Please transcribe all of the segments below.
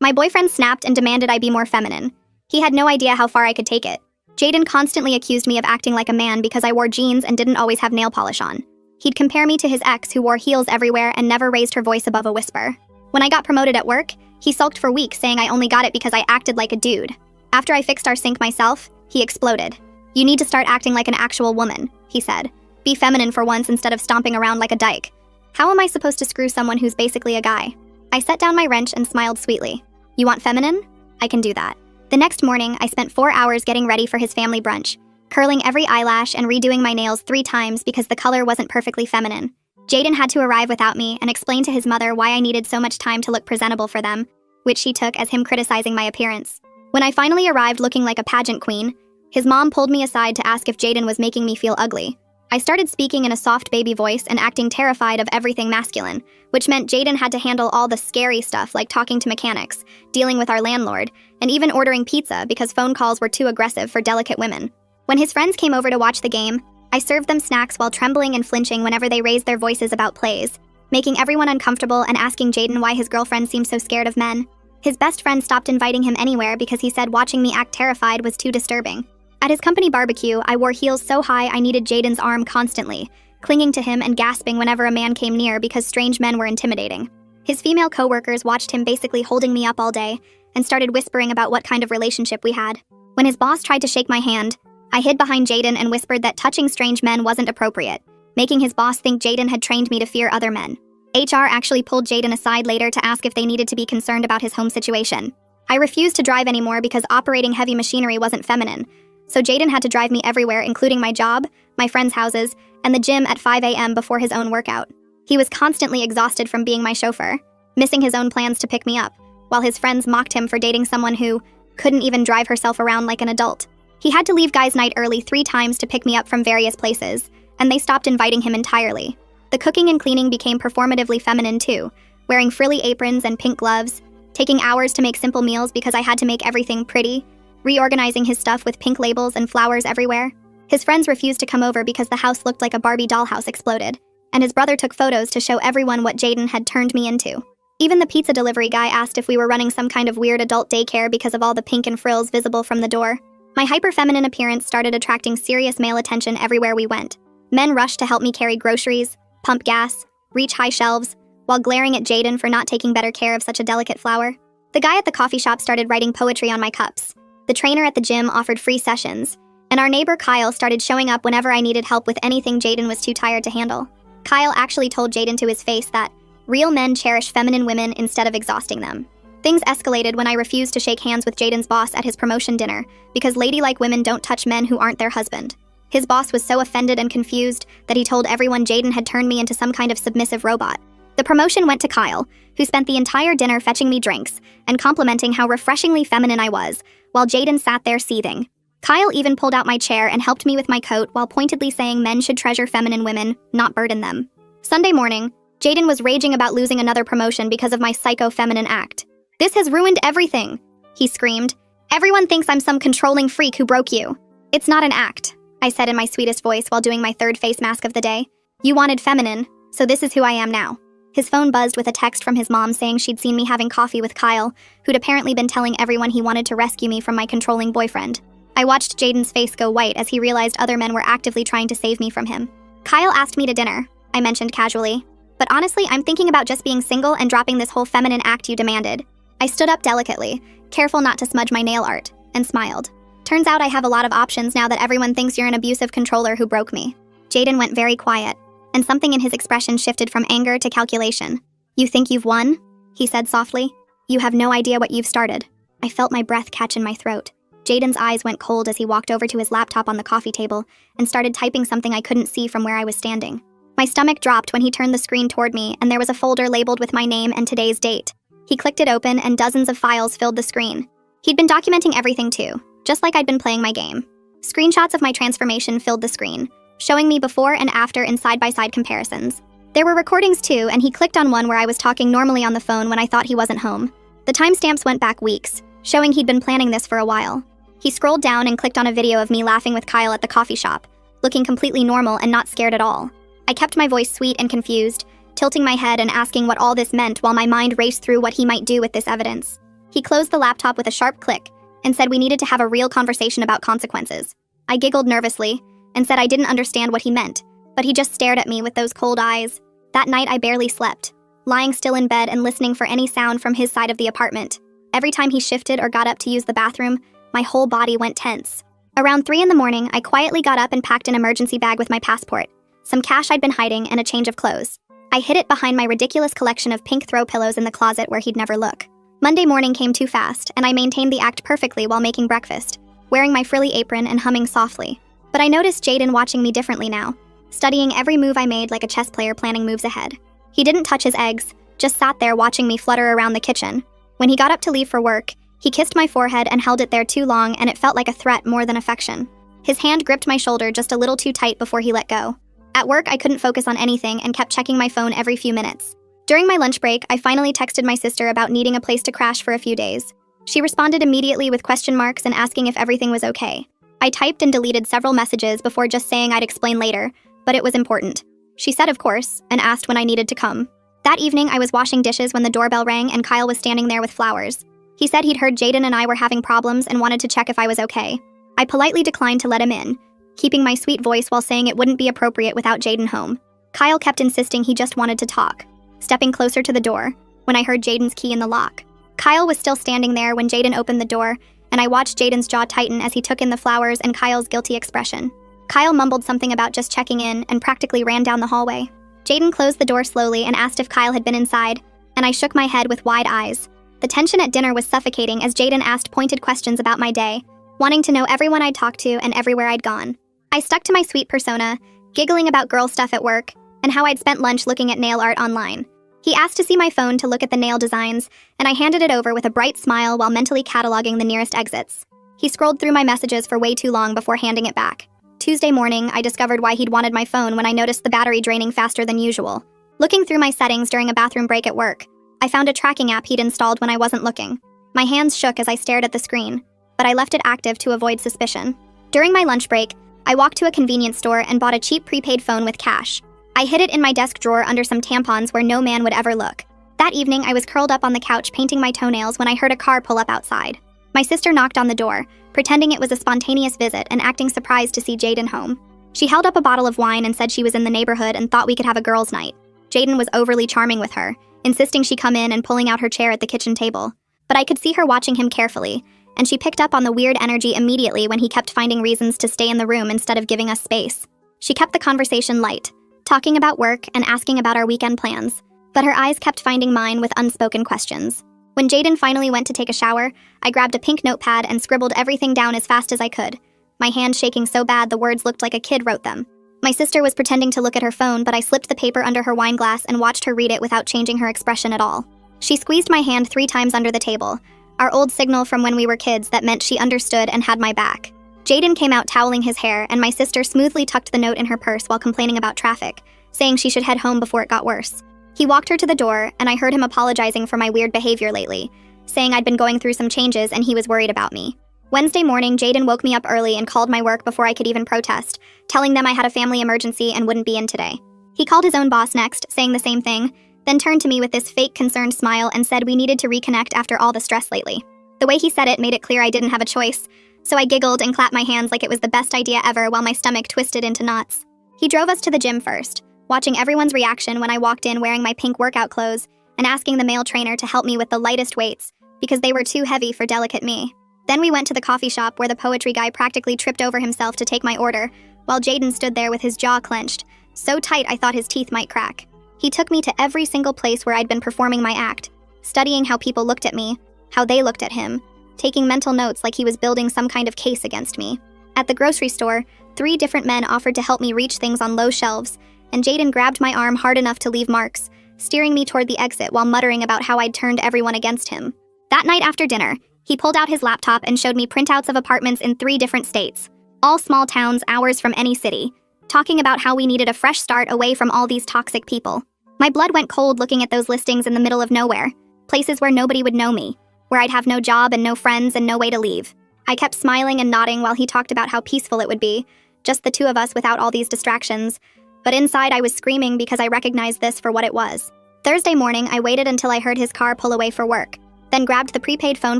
My boyfriend snapped and demanded I be more feminine. He had no idea how far I could take it. Jaden constantly accused me of acting like a man because I wore jeans and didn't always have nail polish on. He'd compare me to his ex who wore heels everywhere and never raised her voice above a whisper. When I got promoted at work, he sulked for weeks saying I only got it because I acted like a dude. After I fixed our sink myself, he exploded. "You need to start acting like an actual woman," he said. "Be feminine for once instead of stomping around like a dyke." How am I supposed to screw someone who's basically a guy? I set down my wrench and smiled sweetly. "You want feminine? I can do that." The next morning, I spent 4 hours getting ready for his family brunch, curling every eyelash and redoing my nails 3 times because the color wasn't perfectly feminine. Jaden had to arrive without me and explain to his mother why I needed so much time to look presentable for them, which she took as him criticizing my appearance. When I finally arrived looking like a pageant queen, his mom pulled me aside to ask if Jaden was making me feel ugly. I started speaking in a soft baby voice and acting terrified of everything masculine, which meant Jaden had to handle all the scary stuff like talking to mechanics, dealing with our landlord, and even ordering pizza because phone calls were too aggressive for delicate women. When his friends came over to watch the game, I served them snacks while trembling and flinching whenever they raised their voices about plays, making everyone uncomfortable and asking Jaden why his girlfriend seemed so scared of men. His best friend stopped inviting him anywhere because he said watching me act terrified was too disturbing. At his company barbecue, I wore heels so high I needed Jaden's arm constantly, clinging to him and gasping whenever a man came near because strange men were intimidating. His female coworkers watched him basically holding me up all day and started whispering about what kind of relationship we had. When his boss tried to shake my hand, I hid behind Jaden and whispered that touching strange men wasn't appropriate, making his boss think Jaden had trained me to fear other men. HR actually pulled Jaden aside later to ask if they needed to be concerned about his home situation. I refused to drive anymore because operating heavy machinery wasn't feminine, so Jaden had to drive me everywhere, including my job, my friends' houses, and the gym at 5 a.m. before his own workout. He was constantly exhausted from being my chauffeur, missing his own plans to pick me up, while his friends mocked him for dating someone who couldn't even drive herself around like an adult. He had to leave guys' night early 3 times to pick me up from various places, and they stopped inviting him entirely. The cooking and cleaning became performatively feminine too, wearing frilly aprons and pink gloves, taking hours to make simple meals because I had to make everything pretty, reorganizing his stuff with pink labels and flowers everywhere. His friends refused to come over because the house looked like a Barbie dollhouse exploded, and his brother took photos to show everyone what Jaden had turned me into. Even the pizza delivery guy asked if we were running some kind of weird adult daycare because of all the pink and frills visible from the door. My hyper-feminine appearance started attracting serious male attention everywhere we went. Men rushed to help me carry groceries, pump gas, reach high shelves, while glaring at Jaden for not taking better care of such a delicate flower. The guy at the coffee shop started writing poetry on my cups. The trainer at the gym offered free sessions, and our neighbor Kyle started showing up whenever I needed help with anything Jaden was too tired to handle. Kyle actually told Jaden to his face that real men cherish feminine women instead of exhausting them. Things escalated when I refused to shake hands with Jaden's boss at his promotion dinner because ladylike women don't touch men who aren't their husband. His boss was so offended and confused that he told everyone Jaden had turned me into some kind of submissive robot. The promotion went to Kyle, who spent the entire dinner fetching me drinks and complimenting how refreshingly feminine I was, while Jaden sat there seething. Kyle even pulled out my chair and helped me with my coat while pointedly saying men should treasure feminine women, not burden them. Sunday morning, Jaden was raging about losing another promotion because of my psycho-feminine act. "This has ruined everything," he screamed. "Everyone thinks I'm some controlling freak who broke you." "It's not an act," I said in my sweetest voice while doing my 3rd face mask of the day. "You wanted feminine, so this is who I am now." His phone buzzed with a text from his mom saying she'd seen me having coffee with Kyle, who'd apparently been telling everyone he wanted to rescue me from my controlling boyfriend. I watched Jaden's face go white as he realized other men were actively trying to save me from him. "Kyle asked me to dinner," I mentioned casually. "But honestly, I'm thinking about just being single and dropping this whole feminine act you demanded." I stood up delicately, careful not to smudge my nail art, and smiled. "Turns out I have a lot of options now that everyone thinks you're an abusive controller who broke me." Jaden went very quiet, and something in his expression shifted from anger to calculation. "You think you've won?" he said softly. "You have no idea what you've started." I felt my breath catch in my throat. Jaden's eyes went cold as he walked over to his laptop on the coffee table and started typing something I couldn't see from where I was standing. My stomach dropped when he turned the screen toward me and there was a folder labeled with my name and today's date. He clicked it open and dozens of files filled the screen. He'd been documenting everything too, just like I'd been playing my game. Screenshots of my transformation filled the screen, showing me before and after in side-by-side comparisons. There were recordings too, and he clicked on one where I was talking normally on the phone when I thought he wasn't home. The timestamps went back weeks, showing he'd been planning this for a while. He scrolled down and clicked on a video of me laughing with Kyle at the coffee shop, looking completely normal and not scared at all. I kept my voice sweet and confused, tilting my head and asking what all this meant while my mind raced through what he might do with this evidence. He closed the laptop with a sharp click and said we needed to have a real conversation about consequences. I giggled nervously and said I didn't understand what he meant, but he just stared at me with those cold eyes. That night I barely slept, lying still in bed and listening for any sound from his side of the apartment. Every time he shifted or got up to use the bathroom, my whole body went tense. Around 3 in the morning, I quietly got up and packed an emergency bag with my passport, some cash I'd been hiding, and a change of clothes. I hid it behind my ridiculous collection of pink throw pillows in the closet where he'd never look. Monday morning came too fast, and I maintained the act perfectly while making breakfast, wearing my frilly apron and humming softly. But I noticed Jaden watching me differently now, studying every move I made like a chess player planning moves ahead. He didn't touch his eggs, just sat there watching me flutter around the kitchen. When he got up to leave for work, he kissed my forehead and held it there too long, and it felt like a threat more than affection. His hand gripped my shoulder just a little too tight before he let go. At work, I couldn't focus on anything and kept checking my phone every few minutes. During my lunch break, I finally texted my sister about needing a place to crash for a few days. She responded immediately with question marks and asking if everything was okay. I typed and deleted several messages before just saying I'd explain later, but it was important. She said of course, and asked when I needed to come. That evening, I was washing dishes when the doorbell rang and Kyle was standing there with flowers. He said he'd heard Jaden and I were having problems and wanted to check if I was okay. I politely declined to let him in, keeping my sweet voice while saying it wouldn't be appropriate without Jaden home. Kyle kept insisting he just wanted to talk, stepping closer to the door when I heard Jaden's key in the lock. Kyle was still standing there when Jaden opened the door, and I watched Jaden's jaw tighten as he took in the flowers and Kyle's guilty expression. Kyle mumbled something about just checking in and practically ran down the hallway. Jaden closed the door slowly and asked if Kyle had been inside, and I shook my head with wide eyes. The tension at dinner was suffocating as Jaden asked pointed questions about my day, wanting to know everyone I'd talked to and everywhere I'd gone. I stuck to my sweet persona, giggling about girl stuff at work, and how I'd spent lunch looking at nail art online. He asked to see my phone to look at the nail designs, and I handed it over with a bright smile while mentally cataloging the nearest exits. He scrolled through my messages for way too long before handing it back. Tuesday morning, I discovered why he'd wanted my phone when I noticed the battery draining faster than usual. Looking through my settings during a bathroom break at work, I found a tracking app he'd installed when I wasn't looking. My hands shook as I stared at the screen, but I left it active to avoid suspicion. During my lunch break, I walked to a convenience store and bought a cheap prepaid phone with cash. I hid it in my desk drawer under some tampons where no man would ever look. That evening, I was curled up on the couch painting my toenails when I heard a car pull up outside. My sister knocked on the door, pretending it was a spontaneous visit and acting surprised to see Jaden home. She held up a bottle of wine and said she was in the neighborhood and thought we could have a girls' night. Jaden was overly charming with her, insisting she come in and pulling out her chair at the kitchen table. But I could see her watching him carefully, and she picked up on the weird energy immediately when he kept finding reasons to stay in the room instead of giving us space. She kept the conversation light, talking about work and asking about our weekend plans, but her eyes kept finding mine with unspoken questions. When Jaden finally went to take a shower, I grabbed a pink notepad and scribbled everything down as fast as I could, my hand shaking so bad the words looked like a kid wrote them. My sister was pretending to look at her phone, but I slipped the paper under her wine glass and watched her read it without changing her expression at all. She squeezed my hand 3 times under the table, our old signal from when we were kids that meant she understood and had my back. Jaden came out toweling his hair, and my sister smoothly tucked the note in her purse while complaining about traffic, saying she should head home before it got worse. He walked her to the door, and I heard him apologizing for my weird behavior lately, saying I'd been going through some changes and he was worried about me. Wednesday morning, Jaden woke me up early and called my work before I could even protest, telling them I had a family emergency and wouldn't be in today. He called his own boss next, saying the same thing, then turned to me with this fake concerned smile and said we needed to reconnect after all the stress lately. The way he said it made it clear I didn't have a choice, so I giggled and clapped my hands like it was the best idea ever while my stomach twisted into knots. He drove us to the gym first, watching everyone's reaction when I walked in wearing my pink workout clothes and asking the male trainer to help me with the lightest weights because they were too heavy for delicate me. Then we went to the coffee shop where the poetry guy practically tripped over himself to take my order, while Jaden stood there with his jaw clenched, so tight I thought his teeth might crack. He took me to every single place where I'd been performing my act, studying how people looked at me, how they looked at him, taking mental notes like he was building some kind of case against me. At the grocery store, 3 different men offered to help me reach things on low shelves, and Jaden grabbed my arm hard enough to leave marks, steering me toward the exit while muttering about how I'd turned everyone against him. That night after dinner, he pulled out his laptop and showed me printouts of apartments in 3 different states, all small towns hours from any city, talking about how we needed a fresh start away from all these toxic people. My blood went cold looking at those listings in the middle of nowhere, places where nobody would know me, where I'd have no job and no friends and no way to leave. I kept smiling and nodding while he talked about how peaceful it would be, just the 2 of us without all these distractions, but inside I was screaming because I recognized this for what it was. Thursday morning, I waited until I heard his car pull away for work. then grabbed the prepaid phone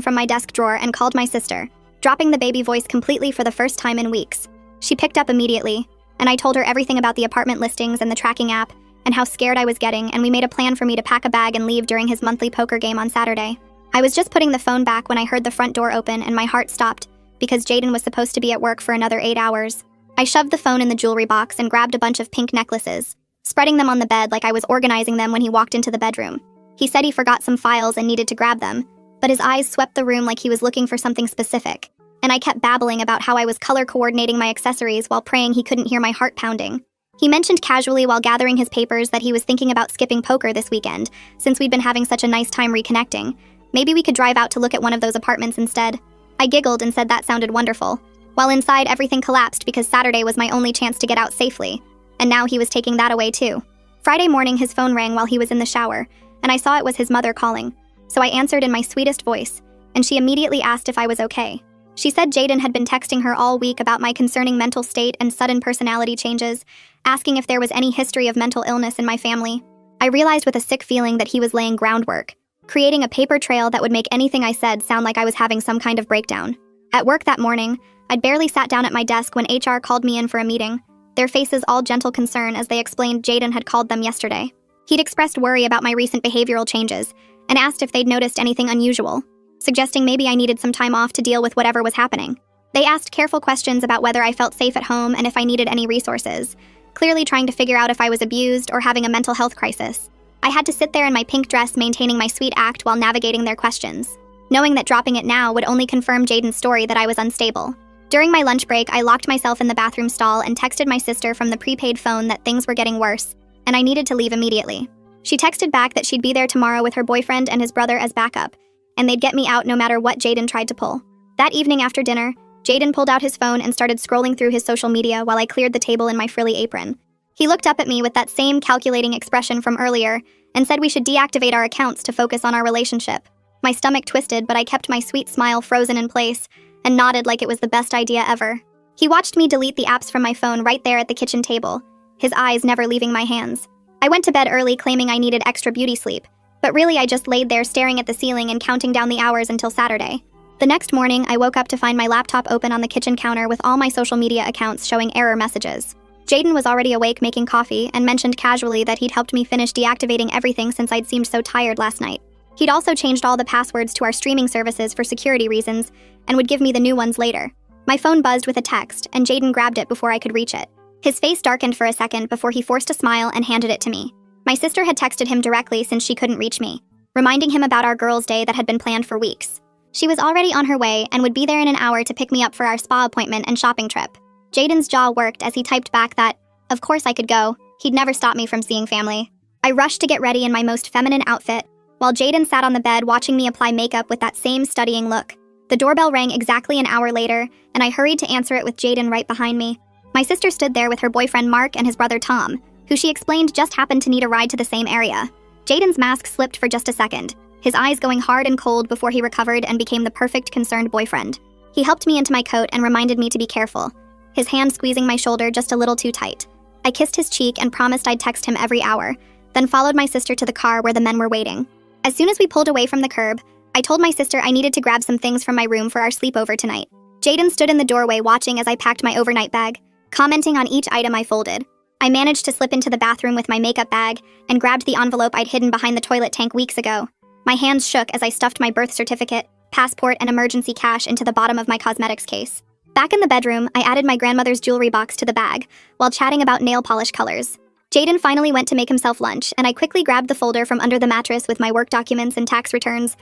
from my desk drawer and called my sister, dropping the baby voice completely for the first time in weeks. She picked up immediately, and I told her everything about the apartment listings and the tracking app, and how scared I was getting, and we made a plan for me to pack a bag and leave during his monthly poker game on Saturday. I was just putting the phone back when I heard the front door open and my heart stopped, because Jaden was supposed to be at work for another 8 hours. I shoved the phone in the jewelry box and grabbed a bunch of pink necklaces, spreading them on the bed like I was organizing them when he walked into the bedroom. He said he forgot some files and needed to grab them, but his eyes swept the room like he was looking for something specific, and I kept babbling about how I was color coordinating my accessories while praying he couldn't hear my heart pounding. He mentioned casually while gathering his papers that he was thinking about skipping poker this weekend, since we'd been having such a nice time reconnecting. Maybe we could drive out to look at one of those apartments instead. I giggled and said that sounded wonderful, while inside everything collapsed because Saturday was my only chance to get out safely, and now he was taking that away too. Friday morning his phone rang while he was in the shower, and I saw it was his mother calling, so I answered in my sweetest voice, and she immediately asked if I was okay. She said Jaden had been texting her all week about my concerning mental state and sudden personality changes, asking if there was any history of mental illness in my family. I realized with a sick feeling that he was laying groundwork, creating a paper trail that would make anything I said sound like I was having some kind of breakdown. At work that morning, I'd barely sat down at my desk when HR called me in for a meeting, their faces all gentle concern as they explained Jaden had called them yesterday. He'd expressed worry about my recent behavioral changes and asked if they'd noticed anything unusual, suggesting maybe I needed some time off to deal with whatever was happening. They asked careful questions about whether I felt safe at home and if I needed any resources, clearly trying to figure out if I was abused or having a mental health crisis. I had to sit there in my pink dress maintaining my sweet act while navigating their questions, knowing that dropping it now would only confirm Jaden's story that I was unstable. During my lunch break, I locked myself in the bathroom stall and texted my sister from the prepaid phone that things were getting worse, and I needed to leave immediately. She texted back that she'd be there tomorrow with her boyfriend and his brother as backup, and they'd get me out no matter what Jaden tried to pull. That evening after dinner, Jaden pulled out his phone and started scrolling through his social media while I cleared the table in my frilly apron. He looked up at me with that same calculating expression from earlier and said we should deactivate our accounts to focus on our relationship. My stomach twisted, but I kept my sweet smile frozen in place and nodded like it was the best idea ever. He watched me delete the apps from my phone right there at the kitchen table, his eyes never leaving my hands. I went to bed early claiming I needed extra beauty sleep, but really I just laid there staring at the ceiling and counting down the hours until Saturday. The next morning, I woke up to find my laptop open on the kitchen counter with all my social media accounts showing error messages. Jaden was already awake making coffee and mentioned casually that he'd helped me finish deactivating everything since I'd seemed so tired last night. He'd also changed all the passwords to our streaming services for security reasons and would give me the new ones later. My phone buzzed with a text, and Jaden grabbed it before I could reach it. His face darkened for a second before he forced a smile and handed it to me. My sister had texted him directly since she couldn't reach me, reminding him about our girls' day that had been planned for weeks. She was already on her way and would be there in an hour to pick me up for our spa appointment and shopping trip. Jaden's jaw worked as he typed back that, of course I could go, he'd never stop me from seeing family. I rushed to get ready in my most feminine outfit, while Jaden sat on the bed watching me apply makeup with that same studying look. The doorbell rang exactly an hour later, and I hurried to answer it with Jaden right behind me. My sister stood there with her boyfriend Mark and his brother Tom, who she explained just happened to need a ride to the same area. Jaden's mask slipped for just a second, his eyes going hard and cold before he recovered and became the perfect concerned boyfriend. He helped me into my coat and reminded me to be careful, his hand squeezing my shoulder just a little too tight. I kissed his cheek and promised I'd text him every hour, then followed my sister to the car where the men were waiting. As soon as we pulled away from the curb, I told my sister I needed to grab some things from my room for our sleepover tonight. Jaden stood in the doorway watching as I packed my overnight bag, commenting on each item I folded. I managed to slip into the bathroom with my makeup bag and grabbed the envelope I'd hidden behind the toilet tank weeks ago. My hands shook as I stuffed my birth certificate, passport, and emergency cash into the bottom of my cosmetics case. Back in the bedroom, I added my grandmother's jewelry box to the bag, while chatting about nail polish colors. Jaden finally went to make himself lunch, and I quickly grabbed the folder from under the mattress with my work documents and tax returns.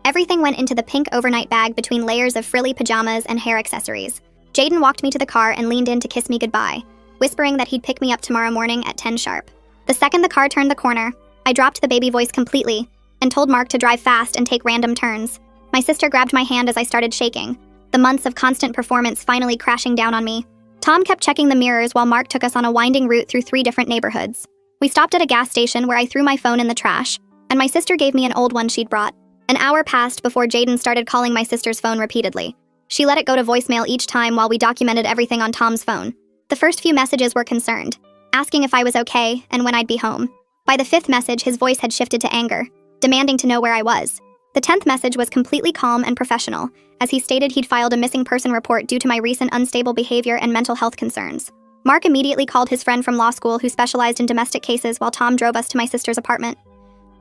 Everything went into the pink overnight bag between layers of frilly pajamas and hair accessories. Jaden walked me to the car and leaned in to kiss me goodbye, whispering that he'd pick me up tomorrow morning at 10 sharp. The second the car turned the corner, I dropped the baby voice completely and told Mark to drive fast and take random turns. My sister grabbed my hand as I started shaking, the months of constant performance finally crashing down on me. Tom kept checking the mirrors while Mark took us on a winding route through 3 different neighborhoods. We stopped at a gas station where I threw my phone in the trash, and my sister gave me an old one she'd brought. An hour passed before Jaden started calling my sister's phone repeatedly. She let it go to voicemail each time while we documented everything on Tom's phone. The first few messages were concerned, asking if I was okay and when I'd be home. By the 5th message, his voice had shifted to anger, demanding to know where I was. The 10th message was completely calm and professional, as he stated he'd filed a missing person report due to my recent unstable behavior and mental health concerns. Mark immediately called his friend from law school who specialized in domestic cases while Tom drove us to my sister's apartment.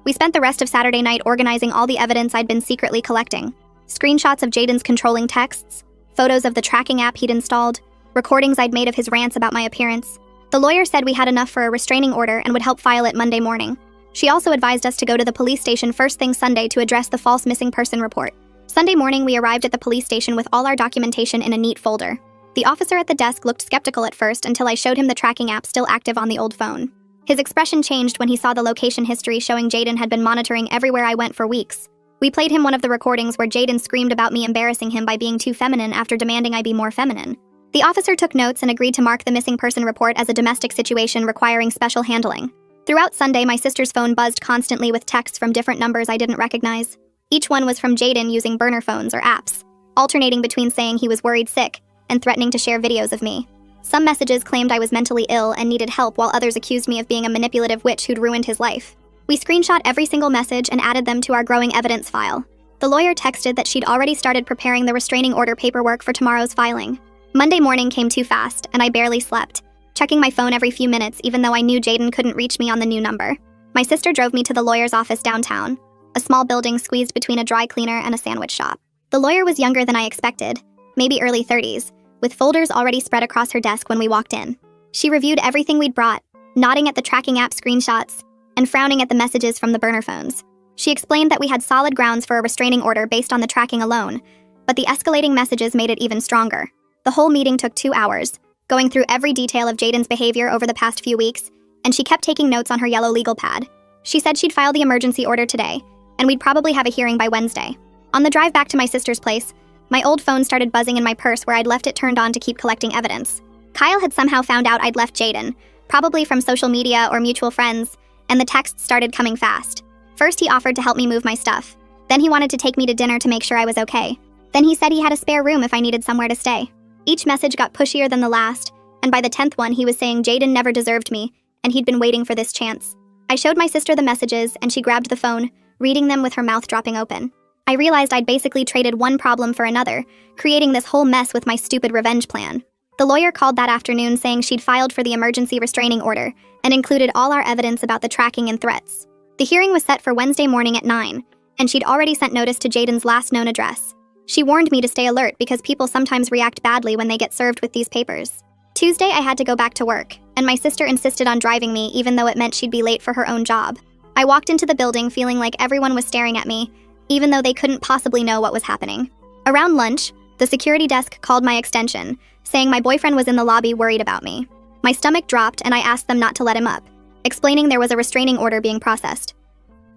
We spent the rest of Saturday night organizing all the evidence I'd been secretly collecting. Screenshots of Jaden's controlling texts, photos of the tracking app he'd installed, recordings I'd made of his rants about my appearance. The lawyer said we had enough for a restraining order and would help file it Monday morning. She also advised us to go to the police station first thing Sunday to address the false missing person report. Sunday morning, we arrived at the police station with all our documentation in a neat folder. The officer at the desk looked skeptical at first until I showed him the tracking app still active on the old phone. His expression changed when he saw the location history showing Jaden had been monitoring everywhere I went for weeks. We played him one of the recordings where Jaden screamed about me embarrassing him by being too feminine after demanding I be more feminine. The officer took notes and agreed to mark the missing person report as a domestic situation requiring special handling. Throughout Sunday, my sister's phone buzzed constantly with texts from different numbers I didn't recognize. Each one was from Jaden using burner phones or apps, alternating between saying he was worried sick and threatening to share videos of me. Some messages claimed I was mentally ill and needed help, while others accused me of being a manipulative witch who'd ruined his life. We screenshot every single message and added them to our growing evidence file. The lawyer texted that she'd already started preparing the restraining order paperwork for tomorrow's filing. Monday morning came too fast, and I barely slept, checking my phone every few minutes even though I knew Jaden couldn't reach me on the new number. My sister drove me to the lawyer's office downtown, a small building squeezed between a dry cleaner and a sandwich shop. The lawyer was younger than I expected, maybe early 30s, with folders already spread across her desk when we walked in. She reviewed everything we'd brought, nodding at the tracking app screenshots and frowning at the messages from the burner phones. She explained that we had solid grounds for a restraining order based on the tracking alone, but the escalating messages made it even stronger. The whole meeting took 2 hours, going through every detail of Jaden's behavior over the past few weeks, and she kept taking notes on her yellow legal pad. She said she'd file the emergency order today, and we'd probably have a hearing by Wednesday. On the drive back to my sister's place, my old phone started buzzing in my purse where I'd left it turned on to keep collecting evidence. Kyle had somehow found out I'd left Jaden, probably from social media or mutual friends, and the texts started coming fast. First, he offered to help me move my stuff. Then he wanted to take me to dinner to make sure I was okay. Then he said he had a spare room if I needed somewhere to stay. Each message got pushier than the last, and by the 10th one, he was saying Jaden never deserved me, and he'd been waiting for this chance. I showed my sister the messages, and she grabbed the phone, reading them with her mouth dropping open. I realized I'd basically traded one problem for another, creating this whole mess with my stupid revenge plan. The lawyer called that afternoon saying she'd filed for the emergency restraining order and included all our evidence about the tracking and threats. The hearing was set for Wednesday morning at 9, and she'd already sent notice to Jaden's last known address. She warned me to stay alert because people sometimes react badly when they get served with these papers. Tuesday, I had to go back to work, and my sister insisted on driving me even though it meant she'd be late for her own job. I walked into the building feeling like everyone was staring at me, even though they couldn't possibly know what was happening. Around lunch, the security desk called my extension, saying my boyfriend was in the lobby worried about me. My stomach dropped and I asked them not to let him up, explaining there was a restraining order being processed.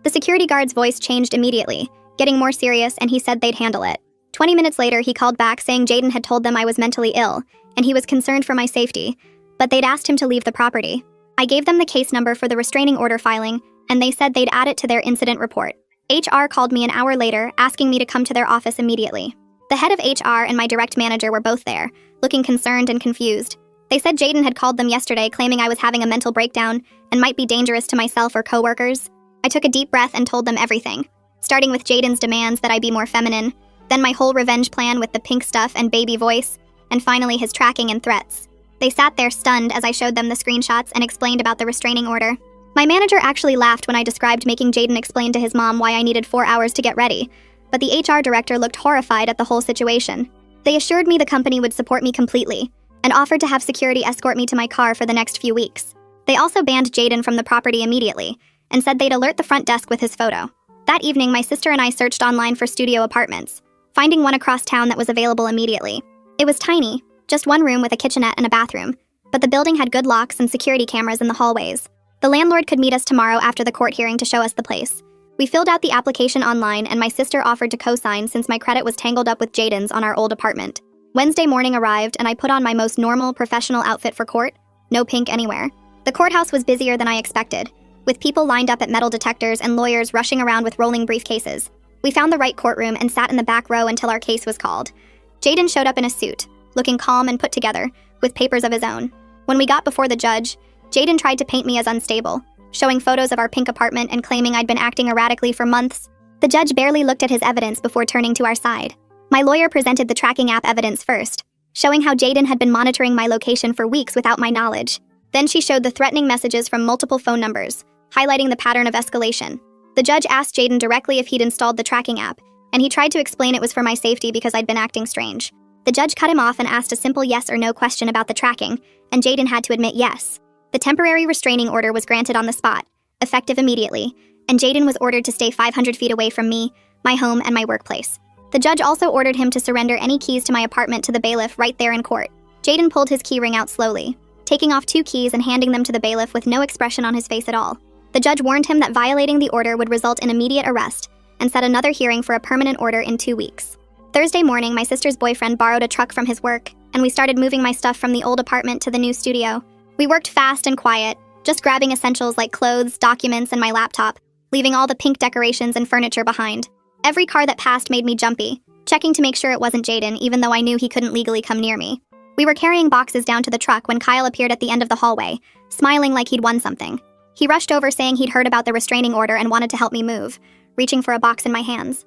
The security guard's voice changed immediately, getting more serious, and he said they'd handle it. 20 minutes later, he called back saying Jaden had told them I was mentally ill, and he was concerned for my safety, but they'd asked him to leave the property. I gave them the case number for the restraining order filing, and they said they'd add it to their incident report. HR called me an hour later, asking me to come to their office immediately. The head of HR and my direct manager were both there, looking concerned and confused. They said Jaden had called them yesterday claiming I was having a mental breakdown and might be dangerous to myself or coworkers. I took a deep breath and told them everything, starting with Jaden's demands that I be more feminine, then my whole revenge plan with the pink stuff and baby voice, and finally his tracking and threats. They sat there stunned as I showed them the screenshots and explained about the restraining order. My manager actually laughed when I described making Jaden explain to his mom why I needed 4 hours to get ready, but the HR director looked horrified at the whole situation. They assured me the company would support me completely, and offered to have security escort me to my car for the next few weeks. They also banned Jaden from the property immediately, and said they'd alert the front desk with his photo. That evening, my sister and I searched online for studio apartments, finding one across town that was available immediately. It was tiny, just one room with a kitchenette and a bathroom, but the building had good locks and security cameras in the hallways. The landlord could meet us tomorrow after the court hearing to show us the place. We filled out the application online, and my sister offered to co-sign since my credit was tangled up with Jaden's on our old apartment. Wednesday morning arrived, and I put on my most normal, professional outfit for court. No pink anywhere. The courthouse was busier than I expected, with people lined up at metal detectors and lawyers rushing around with rolling briefcases. We found the right courtroom and sat in the back row until our case was called. Jaden showed up in a suit, looking calm and put together, with papers of his own. When we got before the judge, Jaden tried to paint me as unstable, showing photos of our pink apartment and claiming I'd been acting erratically for months. The judge barely looked at his evidence before turning to our side. My lawyer presented the tracking app evidence first, showing how Jaden had been monitoring my location for weeks without my knowledge. Then she showed the threatening messages from multiple phone numbers, highlighting the pattern of escalation. The judge asked Jaden directly if he'd installed the tracking app, and he tried to explain it was for my safety because I'd been acting strange. The judge cut him off and asked a simple yes or no question about the tracking, and Jaden had to admit yes. The temporary restraining order was granted on the spot, effective immediately, and Jaden was ordered to stay 500 feet away from me, my home, and my workplace. The judge also ordered him to surrender any keys to my apartment to the bailiff right there in court. Jaden pulled his key ring out slowly, taking off 2 keys and handing them to the bailiff with no expression on his face at all. The judge warned him that violating the order would result in immediate arrest and set another hearing for a permanent order in 2 weeks. Thursday morning, my sister's boyfriend borrowed a truck from his work, and we started moving my stuff from the old apartment to the new studio. We worked fast and quiet, just grabbing essentials like clothes, documents, and my laptop, leaving all the pink decorations and furniture behind. Every car that passed made me jumpy, checking to make sure it wasn't Jaden, even though I knew he couldn't legally come near me. We were carrying boxes down to the truck when Kyle appeared at the end of the hallway, smiling like he'd won something. He rushed over saying he'd heard about the restraining order and wanted to help me move, reaching for a box in my hands.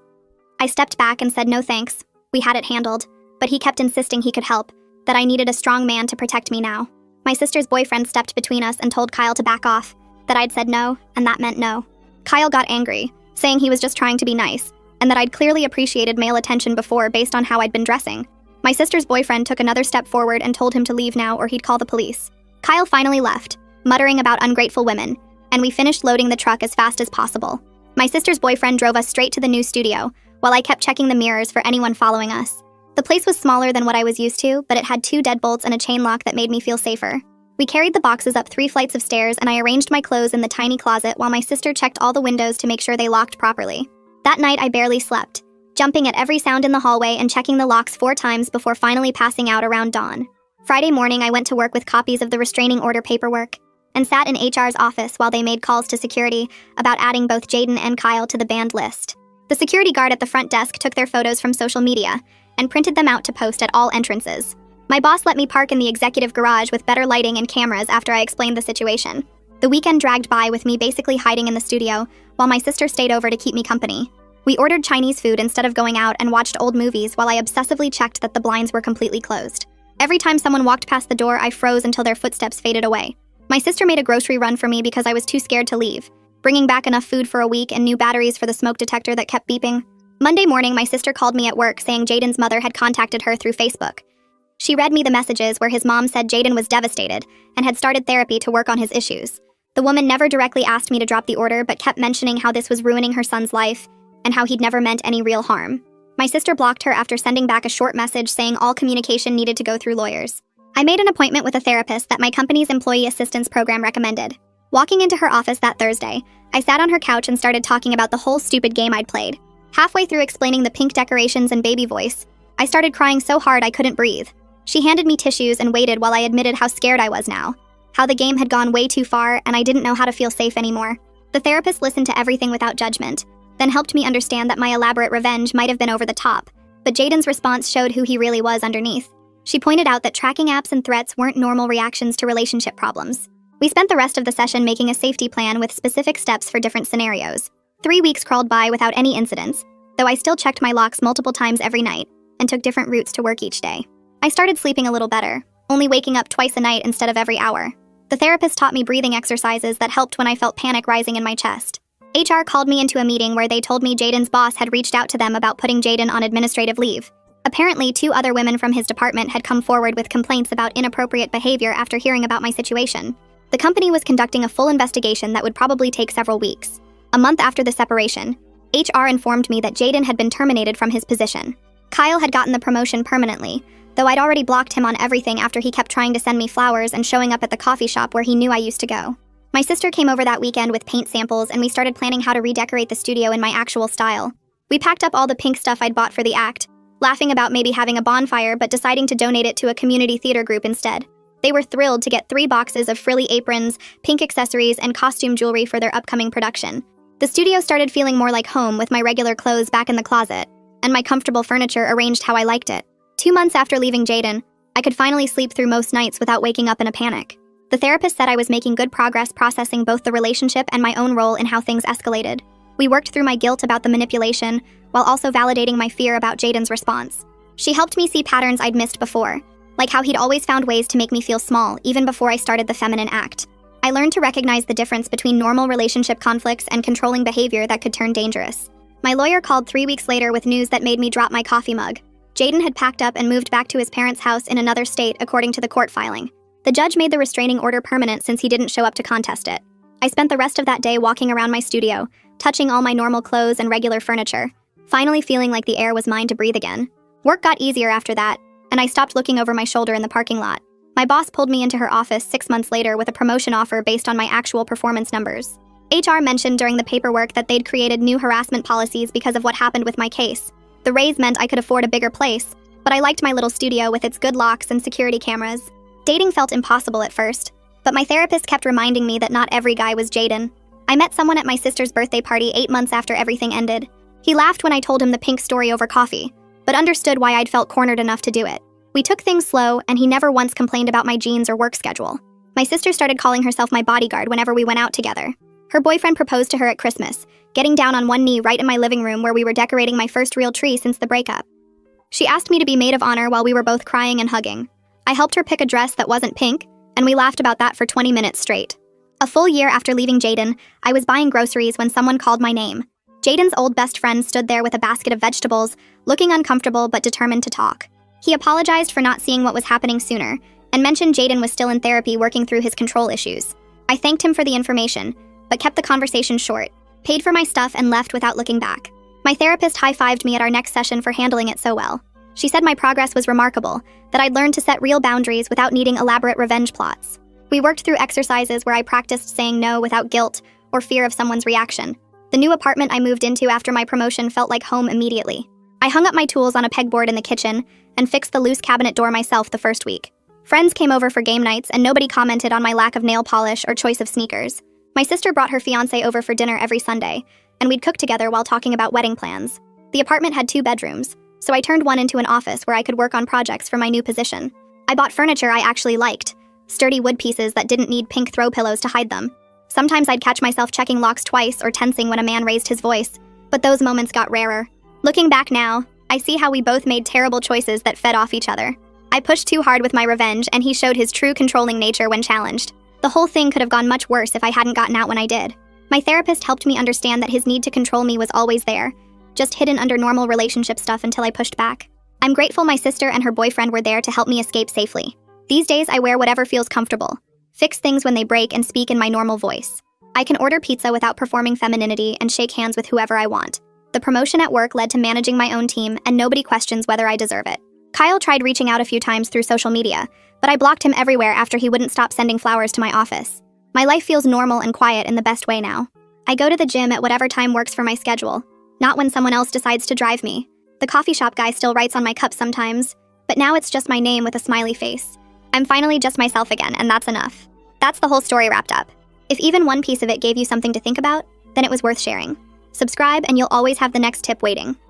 I stepped back and said no thanks. We had it handled, but he kept insisting he could help, that I needed a strong man to protect me now. My sister's boyfriend stepped between us and told Kyle to back off, that I'd said no, and that meant no. Kyle got angry, saying he was just trying to be nice, and that I'd clearly appreciated male attention before based on how I'd been dressing. My sister's boyfriend took another step forward and told him to leave now or he'd call the police. Kyle finally left, muttering about ungrateful women, and we finished loading the truck as fast as possible. My sister's boyfriend drove us straight to the new studio, while I kept checking the mirrors for anyone following us. The place was smaller than what I was used to, but it had 2 deadbolts and a chain lock that made me feel safer. We carried the boxes up 3 flights of stairs, and I arranged my clothes in the tiny closet while my sister checked all the windows to make sure they locked properly. That night, I barely slept, jumping at every sound in the hallway and checking the locks 4 times before finally passing out around dawn. Friday morning, I went to work with copies of the restraining order paperwork and sat in HR's office while they made calls to security about adding both Jaden and Kyle to the banned list. The security guard at the front desk took their photos from social media and printed them out to post at all entrances. My boss let me park in the executive garage with better lighting and cameras after I explained the situation. The weekend dragged by with me basically hiding in the studio while my sister stayed over to keep me company. We ordered Chinese food instead of going out and watched old movies while I obsessively checked that the blinds were completely closed. Every time someone walked past the door, I froze until their footsteps faded away. My sister made a grocery run for me because I was too scared to leave, bringing back enough food for a week and new batteries for the smoke detector that kept beeping. Monday morning, my sister called me at work saying Jaden's mother had contacted her through Facebook. She read me the messages where his mom said Jaden was devastated and had started therapy to work on his issues. The woman never directly asked me to drop the order, but kept mentioning how this was ruining her son's life and how he'd never meant any real harm. My sister blocked her after sending back a short message saying all communication needed to go through lawyers. I made an appointment with a therapist that my company's employee assistance program recommended. Walking into her office that Thursday, I sat on her couch and started talking about the whole stupid game I'd played. Halfway through explaining the pink decorations and baby voice, I started crying so hard I couldn't breathe. She handed me tissues and waited while I admitted how scared I was now, how the game had gone way too far and I didn't know how to feel safe anymore. The therapist listened to everything without judgment, then helped me understand that my elaborate revenge might have been over the top, but Jaden's response showed who he really was underneath. She pointed out that tracking apps and threats weren't normal reactions to relationship problems. We spent the rest of the session making a safety plan with specific steps for different scenarios. 3 weeks crawled by without any incidents, though I still checked my locks multiple times every night and took different routes to work each day. I started sleeping a little better, only waking up twice a night instead of every hour. The therapist taught me breathing exercises that helped when I felt panic rising in my chest. HR called me into a meeting where they told me Jaden's boss had reached out to them about putting Jaden on administrative leave. Apparently, 2 other women from his department had come forward with complaints about inappropriate behavior after hearing about my situation. The company was conducting a full investigation that would probably take several weeks. A month after the separation, HR informed me that Jaden had been terminated from his position. Kyle had gotten the promotion permanently, though I'd already blocked him on everything after he kept trying to send me flowers and showing up at the coffee shop where he knew I used to go. My sister came over that weekend with paint samples and we started planning how to redecorate the studio in my actual style. We packed up all the pink stuff I'd bought for the act, laughing about maybe having a bonfire but deciding to donate it to a community theater group instead. They were thrilled to get 3 boxes of frilly aprons, pink accessories, and costume jewelry for their upcoming production. The studio started feeling more like home with my regular clothes back in the closet, and my comfortable furniture arranged how I liked it. 2 months after leaving Jaden, I could finally sleep through most nights without waking up in a panic. The therapist said I was making good progress processing both the relationship and my own role in how things escalated. We worked through my guilt about the manipulation, while also validating my fear about Jaden's response. She helped me see patterns I'd missed before, like how he'd always found ways to make me feel small, even before I started the feminine act. I learned to recognize the difference between normal relationship conflicts and controlling behavior that could turn dangerous. My lawyer called 3 weeks later with news that made me drop my coffee mug. Jaden had packed up and moved back to his parents' house in another state, according to the court filing. The judge made the restraining order permanent since he didn't show up to contest it. I spent the rest of that day walking around my studio, touching all my normal clothes and regular furniture, finally feeling like the air was mine to breathe again. Work got easier after that, and I stopped looking over my shoulder in the parking lot. My boss pulled me into her office 6 months later with a promotion offer based on my actual performance numbers. HR mentioned during the paperwork that they'd created new harassment policies because of what happened with my case. The raise meant I could afford a bigger place, but I liked my little studio with its good locks and security cameras. Dating felt impossible at first, but my therapist kept reminding me that not every guy was Jaden. I met someone at my sister's birthday party 8 months after everything ended. He laughed when I told him the pink story over coffee, but understood why I'd felt cornered enough to do it. We took things slow, and he never once complained about my jeans or work schedule. My sister started calling herself my bodyguard whenever we went out together. Her boyfriend proposed to her at Christmas, getting down on one knee right in my living room where we were decorating my first real tree since the breakup. She asked me to be maid of honor while we were both crying and hugging. I helped her pick a dress that wasn't pink, and we laughed about that for 20 minutes straight. A full year after leaving Jaden, I was buying groceries when someone called my name. Jaden's old best friend stood there with a basket of vegetables, looking uncomfortable but determined to talk. He apologized for not seeing what was happening sooner, and mentioned Jaden was still in therapy working through his control issues. I thanked him for the information, but kept the conversation short, paid for my stuff, and left without looking back. My therapist high-fived me at our next session for handling it so well. She said my progress was remarkable, that I'd learned to set real boundaries without needing elaborate revenge plots. We worked through exercises where I practiced saying no without guilt or fear of someone's reaction. The new apartment I moved into after my promotion felt like home immediately. I hung up my tools on a pegboard in the kitchen and fixed the loose cabinet door myself the first week. Friends came over for game nights, and nobody commented on my lack of nail polish or choice of sneakers. My sister brought her fiancé over for dinner every Sunday, and we'd cook together while talking about wedding plans. The apartment had 2 bedrooms, so I turned one into an office where I could work on projects for my new position. I bought furniture I actually liked, sturdy wood pieces that didn't need pink throw pillows to hide them. Sometimes I'd catch myself checking locks twice or tensing when a man raised his voice, but those moments got rarer. Looking back now, I see how we both made terrible choices that fed off each other. I pushed too hard with my revenge, and he showed his true controlling nature when challenged. The whole thing could have gone much worse if I hadn't gotten out when I did. My therapist helped me understand that his need to control me was always there, just hidden under normal relationship stuff until I pushed back. I'm grateful my sister and her boyfriend were there to help me escape safely. These days I wear whatever feels comfortable, fix things when they break, and speak in my normal voice. I can order pizza without performing femininity and shake hands with whoever I want. The promotion at work led to managing my own team, and nobody questions whether I deserve it. Kyle tried reaching out a few times through social media, but I blocked him everywhere after he wouldn't stop sending flowers to my office. My life feels normal and quiet in the best way now. I go to the gym at whatever time works for my schedule, not when someone else decides to drive me. The coffee shop guy still writes on my cup sometimes, but now it's just my name with a smiley face. I'm finally just myself again, and that's enough. That's the whole story wrapped up. If even one piece of it gave you something to think about, then it was worth sharing. Subscribe and you'll always have the next tip waiting.